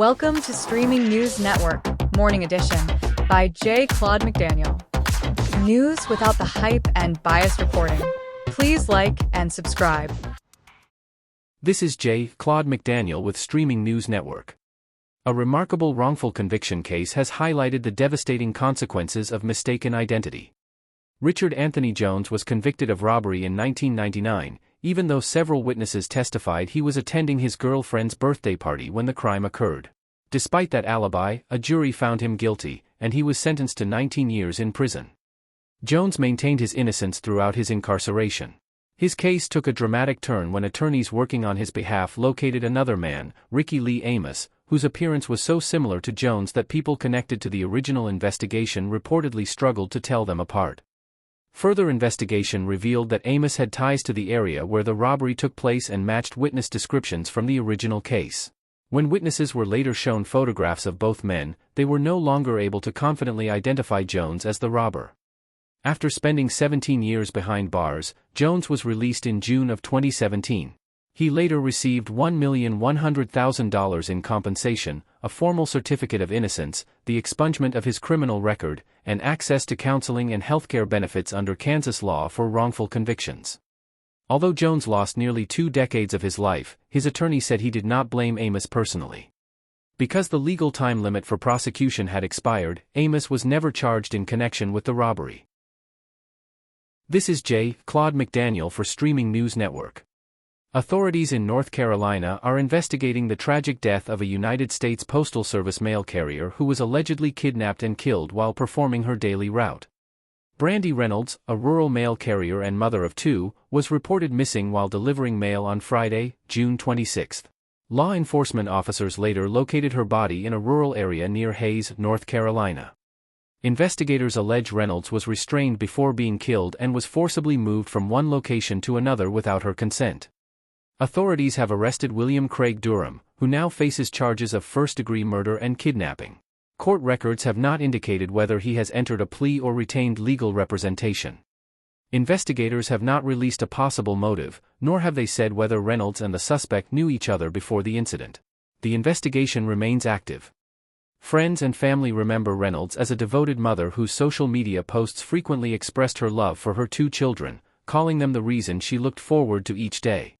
Welcome to Streaming News Network, Morning Edition, by J. Claude McDaniel. News without the hype and biased reporting. Please like and subscribe. This is J. Claude McDaniel with Streaming News Network. A remarkable wrongful conviction case has highlighted the devastating consequences of mistaken identity. Richard Anthony Jones was convicted of robbery in 1999, even though several witnesses testified he was attending his girlfriend's birthday party when the crime occurred. Despite that alibi, a jury found him guilty, and he was sentenced to 19 years in prison. Jones maintained his innocence throughout his incarceration. His case took a dramatic turn when attorneys working on his behalf located another man, Ricky Lee Amos, whose appearance was so similar to Jones that people connected to the original investigation reportedly struggled to tell them apart. Further investigation revealed that Amos had ties to the area where the robbery took place and matched witness descriptions from the original case. When witnesses were later shown photographs of both men, they were no longer able to confidently identify Jones as the robber. After spending 17 years behind bars, Jones was released in June of 2017. He later received $1,100,000 in compensation, a formal certificate of innocence, the expungement of his criminal record, and access to counseling and healthcare benefits under Kansas law for wrongful convictions. Although Jones lost nearly 2 decades of his life, his attorney said he did not blame Amos personally. Because the legal time limit for prosecution had expired, Amos was never charged in connection with the robbery. This is J. Claude McDaniel for Streaming News Network. Authorities in North Carolina are investigating the tragic death of a United States Postal Service mail carrier who was allegedly kidnapped and killed while performing her daily route. Brandy Reynolds, a rural mail carrier and mother of 2, was reported missing while delivering mail on Friday, June 26. Law enforcement officers later located her body in a rural area near Hayes, North Carolina. Investigators allege Reynolds was restrained before being killed and was forcibly moved from one location to another without her consent. Authorities have arrested William Craig Durham, who now faces charges of first-degree murder and kidnapping. Court records have not indicated whether he has entered a plea or retained legal representation. Investigators have not released a possible motive, nor have they said whether Reynolds and the suspect knew each other before the incident. The investigation remains active. Friends and family remember Reynolds as a devoted mother whose social media posts frequently expressed her love for her 2 children, calling them the reason she looked forward to each day.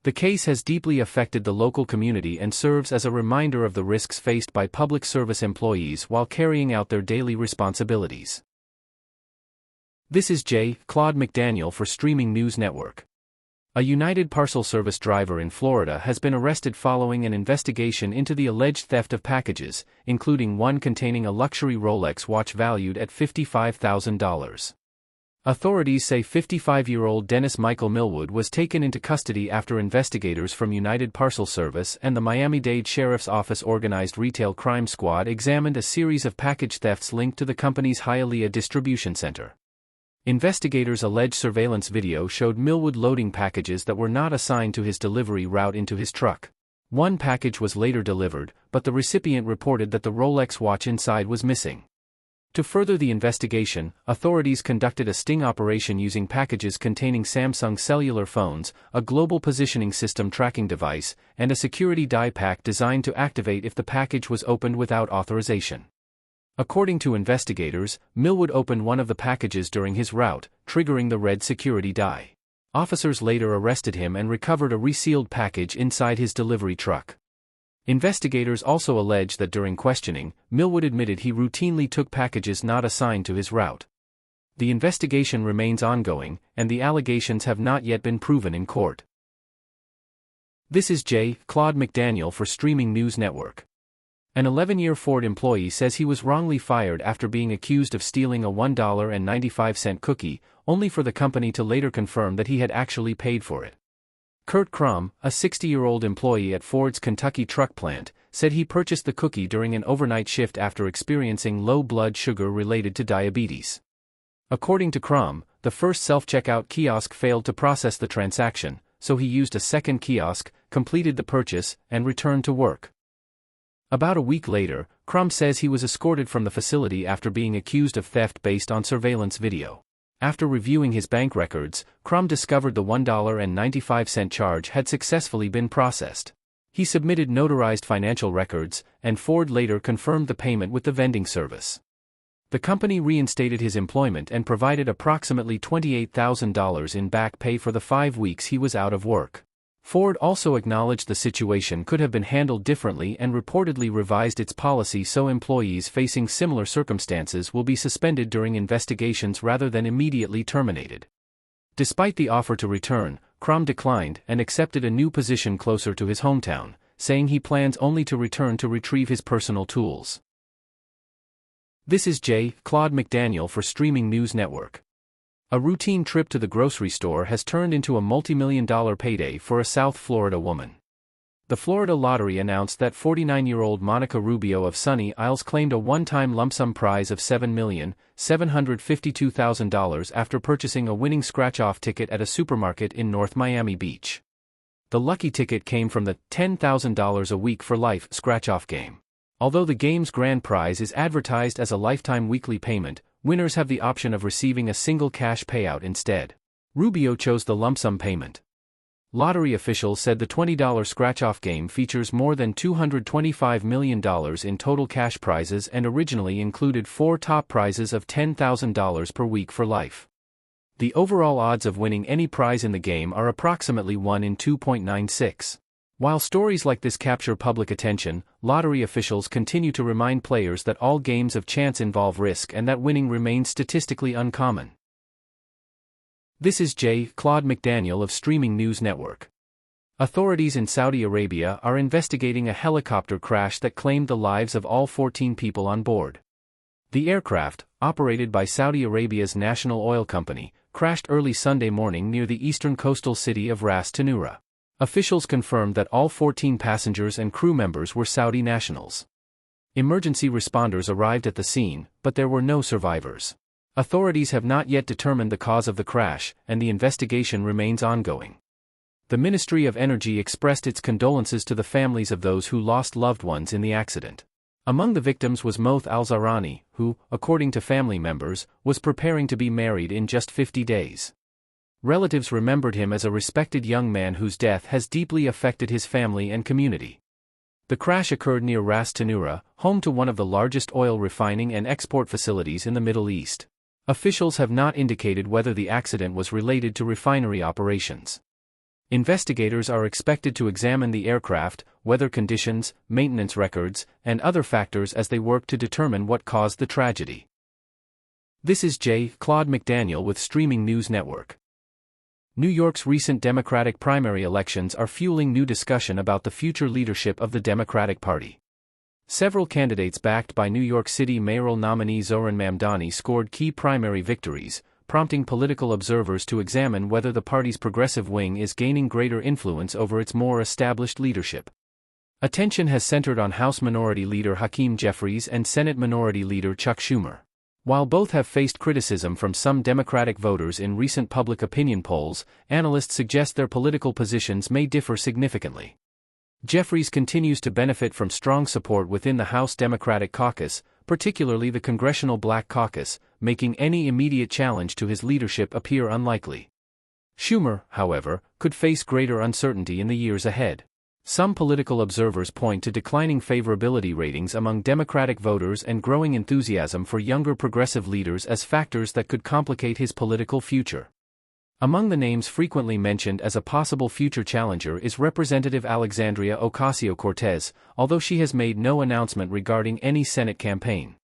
The case has deeply affected the local community and serves as a reminder of the risks faced by public service employees while carrying out their daily responsibilities. This is J. Claude McDaniel for Streaming News Network. A United Parcel Service driver in Florida has been arrested following an investigation into the alleged theft of packages, including one containing a luxury Rolex watch valued at $55,000. Authorities say 55-year-old Dennis Michael Millwood was taken into custody after investigators from United Parcel Service and the Miami-Dade Sheriff's Office Organized Retail Crime Squad examined a series of package thefts linked to the company's Hialeah distribution center. Investigators allege surveillance video showed Millwood loading packages that were not assigned to his delivery route into his truck. One package was later delivered, but the recipient reported that the Rolex watch inside was missing. To further the investigation, authorities conducted a sting operation using packages containing Samsung cellular phones, a global positioning system tracking device, and a security die pack designed to activate if the package was opened without authorization. According to investigators, Millwood opened one of the packages during his route, triggering the red security die. Officers later arrested him and recovered a resealed package inside his delivery truck. Investigators also allege that during questioning, Millwood admitted he routinely took packages not assigned to his route. The investigation remains ongoing, and the allegations have not yet been proven in court. This is J. Claude McDaniel for Streaming News Network. An 11-year Ford employee says he was wrongly fired after being accused of stealing a $1.95 cookie, only for the company to later confirm that he had actually paid for it. Kurt Crum, a 60-year-old employee at Ford's Kentucky truck plant, said he purchased the cookie during an overnight shift after experiencing low blood sugar related to diabetes. According to Crum, the first self-checkout kiosk failed to process the transaction, so he used a second kiosk, completed the purchase, and returned to work. About a week later, Crum says he was escorted from the facility after being accused of theft based on surveillance video. After reviewing his bank records, Crum discovered the $1.95 charge had successfully been processed. He submitted notarized financial records, and Ford later confirmed the payment with the vending service. The company reinstated his employment and provided approximately $28,000 in back pay for the 5 weeks he was out of work. Ford also acknowledged the situation could have been handled differently and reportedly revised its policy so employees facing similar circumstances will be suspended during investigations rather than immediately terminated. Despite the offer to return, Crum declined and accepted a new position closer to his hometown, saying he plans only to return to retrieve his personal tools. This is J. Claude McDaniel for Streaming News Network. A routine trip to the grocery store has turned into a multi-million-dollar payday for a South Florida woman. The Florida Lottery announced that 49-year-old Monica Rubio of Sunny Isles claimed a one-time lump sum prize of $7,752,000 after purchasing a winning scratch-off ticket at a supermarket in North Miami Beach. The lucky ticket came from the $10,000 a week for life scratch-off game. Although the game's grand prize is advertised as a lifetime weekly payment, winners have the option of receiving a single cash payout instead. Rubio chose the lump sum payment. Lottery officials said the $20 scratch-off game features more than $225 million in total cash prizes and originally included 4 top prizes of $10,000 per week for life. The overall odds of winning any prize in the game are approximately 1 in 2.96. While stories like this capture public attention, lottery officials continue to remind players that all games of chance involve risk and that winning remains statistically uncommon. This is J. Claude McDaniel of Streaming News Network. Authorities in Saudi Arabia are investigating a helicopter crash that claimed the lives of all 14 people on board. The aircraft, operated by Saudi Arabia's national oil company, crashed early Sunday morning near the eastern coastal city of Ras Tanura. Officials confirmed that all 14 passengers and crew members were Saudi nationals. Emergency responders arrived at the scene, but there were no survivors. Authorities have not yet determined the cause of the crash, and the investigation remains ongoing. The Ministry of Energy expressed its condolences to the families of those who lost loved ones in the accident. Among the victims was Moth al-Zahrani, who, according to family members, was preparing to be married in just 50 days. Relatives remembered him as a respected young man whose death has deeply affected his family and community. The crash occurred near Ras Tanura, home to one of the largest oil refining and export facilities in the Middle East. Officials have not indicated whether the accident was related to refinery operations. Investigators are expected to examine the aircraft, weather conditions, maintenance records, and other factors as they work to determine what caused the tragedy. This is J. Claude McDaniel with Streaming News Network. New York's recent Democratic primary elections are fueling new discussion about the future leadership of the Democratic Party. Several candidates backed by New York City mayoral nominee Zohran Mamdani scored key primary victories, prompting political observers to examine whether the party's progressive wing is gaining greater influence over its more established leadership. Attention has centered on House Minority Leader Hakeem Jeffries and Senate Minority Leader Chuck Schumer. While both have faced criticism from some Democratic voters in recent public opinion polls, analysts suggest their political positions may differ significantly. Jeffries continues to benefit from strong support within the House Democratic Caucus, particularly the Congressional Black Caucus, making any immediate challenge to his leadership appear unlikely. Schumer, however, could face greater uncertainty in the years ahead. Some political observers point to declining favorability ratings among Democratic voters and growing enthusiasm for younger progressive leaders as factors that could complicate his political future. Among the names frequently mentioned as a possible future challenger is Representative Alexandria Ocasio-Cortez, although she has made no announcement regarding any Senate campaign.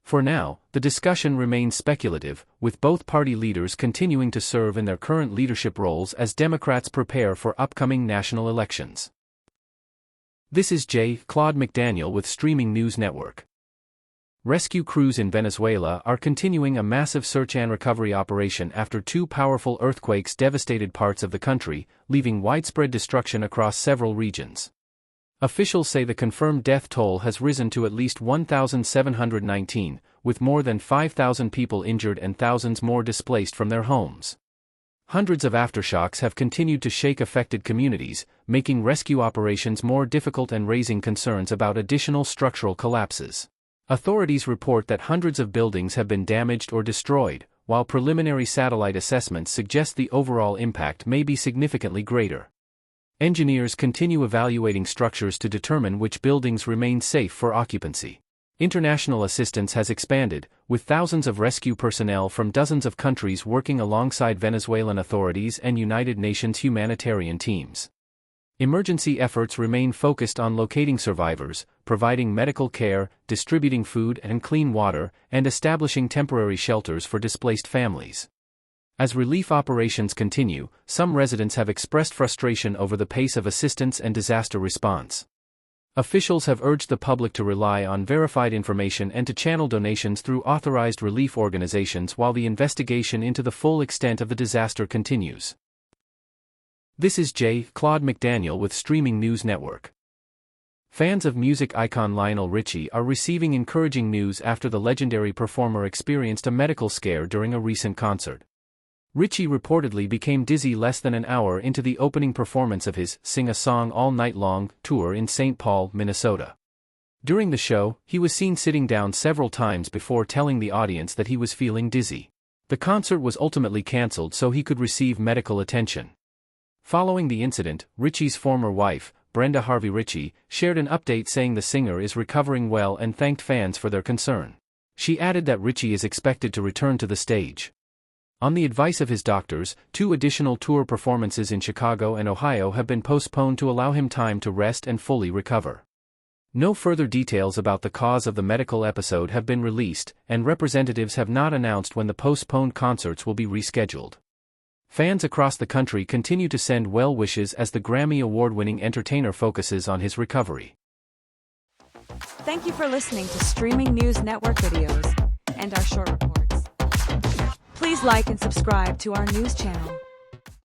For now, the discussion remains speculative, with both party leaders continuing to serve in their current leadership roles as Democrats prepare for upcoming national elections. This is J. Claude McDaniel with Streaming News Network. Rescue crews in Venezuela are continuing a massive search and recovery operation after 2 powerful earthquakes devastated parts of the country, leaving widespread destruction across several regions. Officials say the confirmed death toll has risen to at least 1,719, with more than 5,000 people injured and thousands more displaced from their homes. Hundreds of aftershocks have continued to shake affected communities, making rescue operations more difficult and raising concerns about additional structural collapses. Authorities report that hundreds of buildings have been damaged or destroyed, while preliminary satellite assessments suggest the overall impact may be significantly greater. Engineers continue evaluating structures to determine which buildings remain safe for occupancy. International assistance has expanded, with thousands of rescue personnel from dozens of countries working alongside Venezuelan authorities and United Nations humanitarian teams. Emergency efforts remain focused on locating survivors, providing medical care, distributing food and clean water, and establishing temporary shelters for displaced families. As relief operations continue, some residents have expressed frustration over the pace of assistance and disaster response. Officials have urged the public to rely on verified information and to channel donations through authorized relief organizations while the investigation into the full extent of the disaster continues. This is J. Claude McDaniel with Streaming News Network. Fans of music icon Lionel Richie are receiving encouraging news after the legendary performer experienced a medical scare during a recent concert. Richie reportedly became dizzy less than an hour into the opening performance of his Sing a Song All Night Long tour in St. Paul, Minnesota. During the show, he was seen sitting down several times before telling the audience that he was feeling dizzy. The concert was ultimately canceled so he could receive medical attention. Following the incident, Richie's former wife, Brenda Harvey Richie, shared an update saying the singer is recovering well and thanked fans for their concern. She added that Richie is expected to return to the stage. On the advice of his doctors, 2 additional tour performances in Chicago and Ohio have been postponed to allow him time to rest and fully recover. No further details about the cause of the medical episode have been released, and representatives have not announced when the postponed concerts will be rescheduled. Fans across the country continue to send well wishes as the Grammy Award-winning entertainer focuses on his recovery. Thank you for listening to Streaming News Network videos and our short reports. Please like and subscribe to our news channel.